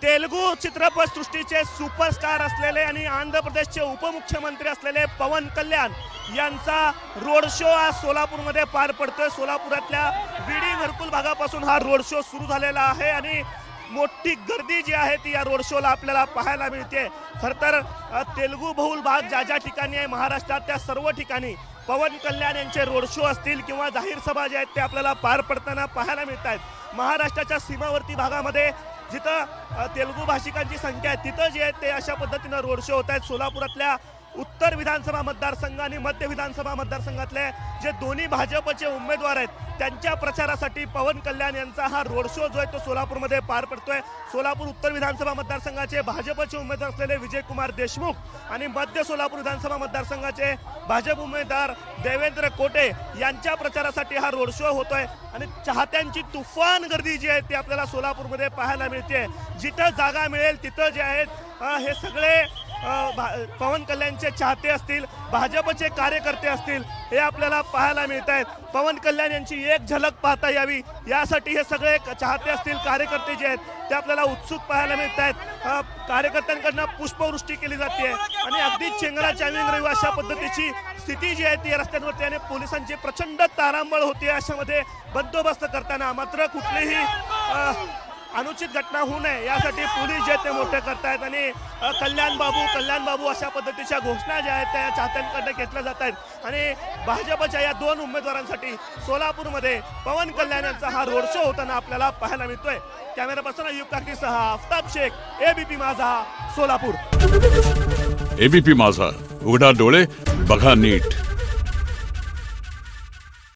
तेलुगू चित्रपट सृष्टीचे सुपरस्टार असलेले आणि आंध्र प्रदेशचे उपमुख्यमंत्री असलेले पवन कल्याण यांचा रोड शो आज सोलापूरमध्ये पार पडतोय। सोलापुरातल्या विडी घरकुल भागापासून हा रोड शो सुरू झालेला आहे आणि मोठी गर्दी जी आहे ती या रोड शोला आपल्याला पाहायला मिळते। खरं तर तेलुगू बहुल भाग ज्या ज्या ठिकाणी आहे महाराष्ट्रात त्या सर्व ठिकाणी पवन कल्याण यांचे रोड शो असतील किंवा जाहीर सभा जे आहेत ते आपल्याला पार पडताना पाहायला मिळत आहेत। महाराष्ट्राच्या सीमावर्ती भागामध्ये जिथं तेलुगू भाषिकांची संख्या आहे तिथं जे आहे ते अशा पद्धतीनं रोड शो होत आहेत। सोलापुरातल्या उत्तर विधानसभा मतदारसंघ आणि मध्य विधानसभा मतदारसंघातले जे दोन्ही भाजपचे उमेदवार आहेत त्यांच्या प्रचारासाठी पवन कल्याण यांचा हा रोड शो जो आहे तो सोलापूरमध्ये पार पडतोय। सोलापूर उत्तर विधानसभा मतदारसंघाचे भाजपचे उमेदवार असलेले विजयकुमार देशमुख आणि मध्य सोलापूर विधानसभा मतदारसंघाचे भाजप उमेदवार देवेंद्र कोटे यांच्या प्रचारासाठी हा रोड शो होतोय आणि चाहत्यांची तुफान गर्दी जी आहे ती आपल्याला सोलापूरमध्ये पाहायला मिळते। जिथं जागा मिळेल तिथं जे आहेत हे सगळे पवन कल्याणचे चाहते असतील, भाजपचे कार्यकर्ते असतील, हे आपल्याला पाहायला मिळत आहेत। पवन कल्याण यांची एक झलक पाहता यावी यासाठी हे सगळे चाहते असतील, कार्यकर्ते जे आहेत ते आपल्याला उत्सुक पाहायला मिळत आहेत। कार्यकर्त्यांकडनं पुष्पवृष्टी केली जाते आणि अगदी चेंगरा चॅलेंज रवी अशा पद्धतीची स्थिती जी आहे ती रस्त्यांवरती आणि पोलिसांची प्रचंड तारांबळ होती अशामध्ये बंदोबस्त करताना। मात्र कुठलीही अनुचित घटना होऊ नये यासाठी पोलीस जे ते मोठे करतायत आणि कल्याण बाबू अशा पद्धतीच्या घोषणा ज्या आहेत त्या चाहत्यांकडे घेतल्या जात आहेत आणि भाजपच्या या दोन उमेदवारांसाठी सोलापूरमध्ये पवन कल्याण यांचा हा रोड शो होताना आपल्याला पाहायला मिळतोय। कॅमेरा पर्सन अय्यूब काकीसह आफताब शेख, एबीपी माझा, सोलापूर। एबीपी माझा, उघडा डोळे बघा नीट।